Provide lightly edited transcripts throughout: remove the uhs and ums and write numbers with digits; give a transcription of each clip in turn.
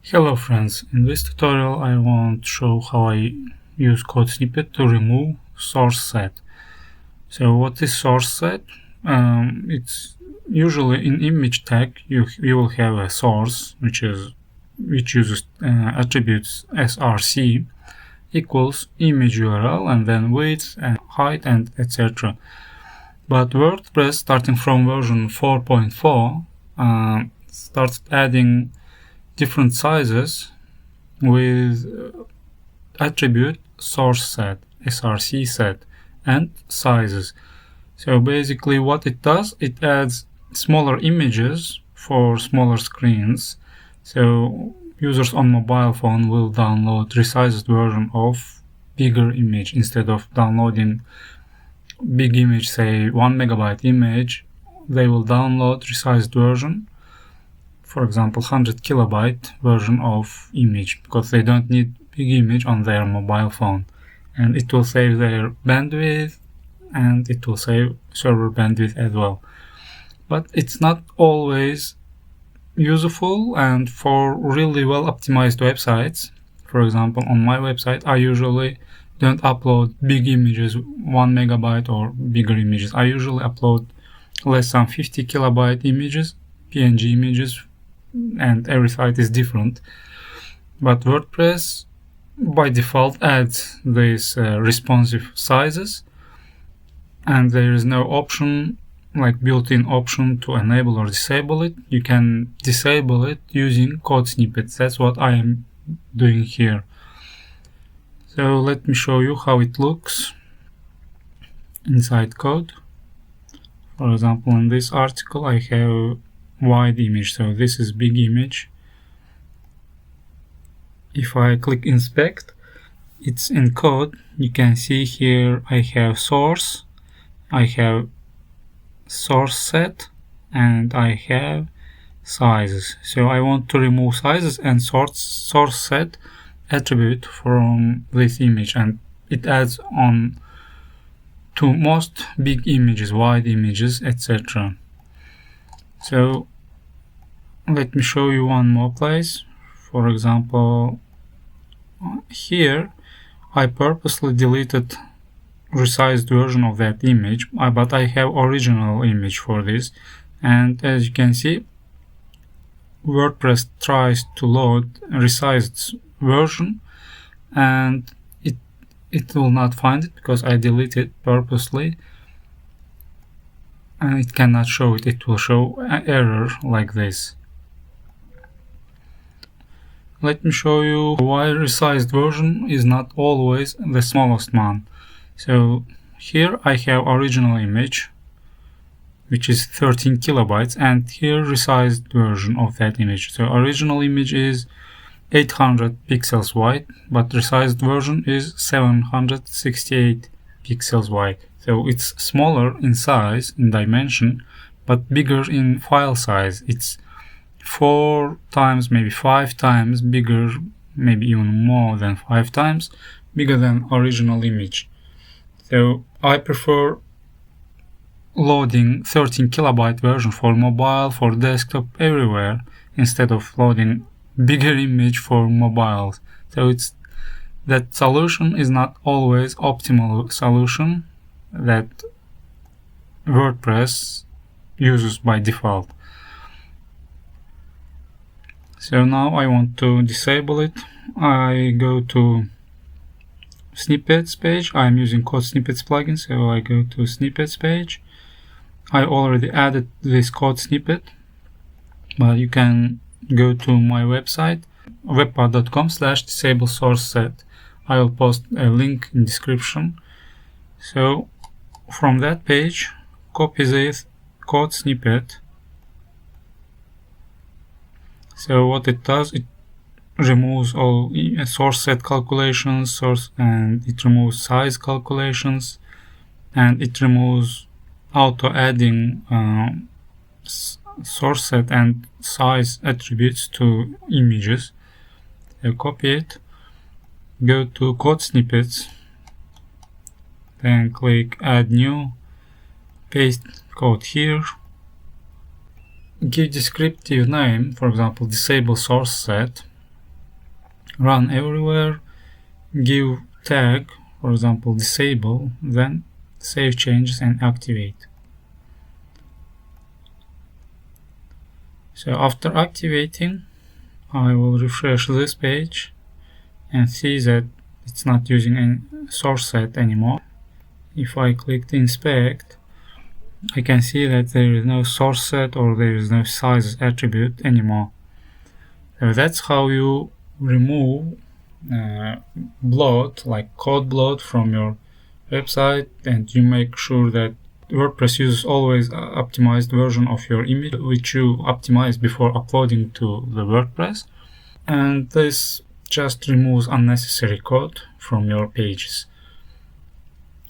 Hello friends, in this tutorial I want to show how I use code snippet to remove source set. So what is source set? It's usually in image tag you will have a source which uses attributes src equals image URL and then width and height and etc. But WordPress starting from version 4.4 starts adding different sizes with attribute source set, src set, and sizes. So basically what it does, it adds smaller images for smaller screens. So users on mobile phone will download resized version of bigger image instead of downloading big image, say 1 megabyte image. They will download resized version, for example 100 kilobyte version of image, because they don't need big image on their mobile phone, and it will save their bandwidth and it will save server bandwidth as well. But it's not always useful, and for really well optimized websites, for example on my website, I usually don't upload big images, 1 megabyte or bigger images. I usually upload less than 50 kilobyte images, PNG images, and every site is different. But WordPress by default adds these responsive sizes, and there is no option, like built-in option, to enable or disable it. You can disable it using code snippets. That's what I am doing here. So let me show you how it looks inside code. For example, in this article I have wide image, so this is big image. If I click inspect, it's in code. You can see here I have source, I have source set, and I have sizes. So I want to remove sizes and source set attribute from this image, and it adds on to most big images, wide images, etc. So let me show you one more place. For example, here I purposely deleted resized version of that image, but I have original image for this, and as you can see, WordPress tries to load resized version and it will not find it because I deleted it purposely, and it cannot show it. It will show an error like this. Let me show you why resized version is not always the smallest one. So here I have original image, which is 13 kilobytes, and here resized version of that image. So original image is 800 pixels wide, but resized version is 768 pixels wide. So it's smaller in size, in dimension, but bigger in file size. It's 4 times, maybe 5 times bigger, maybe even more than 5 times bigger than original image. So I prefer loading 13 kilobyte version for mobile, for desktop, everywhere, instead of loading bigger image for mobiles. So that solution is not always optimal solution that WordPress uses by default. So now I want to disable it. I go to snippets page. I'm using code snippets plugin, so I go to snippets page. I already added this code snippet, but you can go to my website, webpack.com/disable source set. I will post a link in description. So from that page, copy this code snippet. So what it does, it removes all source set calculations, and it removes size calculations, and it removes auto adding source set and size attributes to images. So copy it, go to code snippets, then click add new, paste code here, give descriptive name, for example disable source set, run everywhere, give tag, for example disable, then save changes and activate. So after activating, I will refresh this page and see that it's not using any Srcset anymore. If I click inspect, I can see that there is no Srcset or there is no size attribute anymore. So that's how you remove bloat, like code bloat, from your website, and you make sure that WordPress uses always optimized version of your image, which you optimize before uploading to the WordPress. And this just removes unnecessary code from your pages.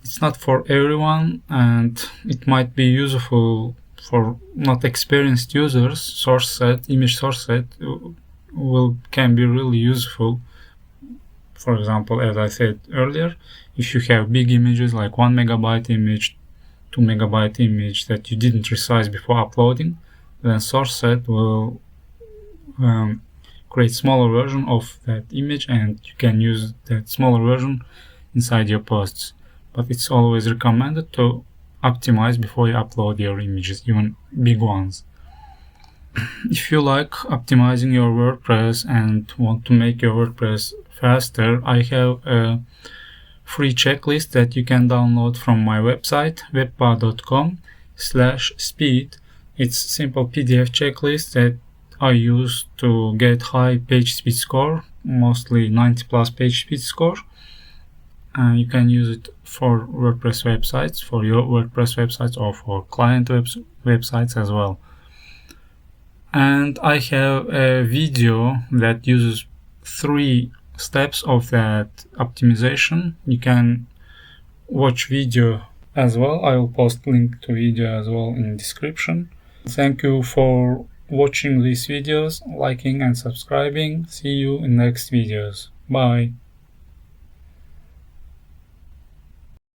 It's not for everyone, and it might be useful for not experienced users. Srcset, image Srcset can be really useful. For example, as I said earlier, if you have big images like 1 megabyte image, 2 megabyte image that you didn't resize before uploading, then Srcset will create smaller version of that image, and you can use that smaller version inside your posts. But it's always recommended to optimize before you upload your images, even big ones. If you like optimizing your WordPress and want to make your WordPress faster, I have a free checklist that you can download from my website, webpa.com/speed. It's a simple PDF checklist that I use to get high page speed score, mostly 90 plus page speed score. You can use it for WordPress websites, for your WordPress websites, or for client websites as well. And I have a video that uses 3 steps of that optimization. You can watch video as well. I will post link to video as well in description. Thank you for watching these videos, liking and subscribing. See you in next videos. Bye.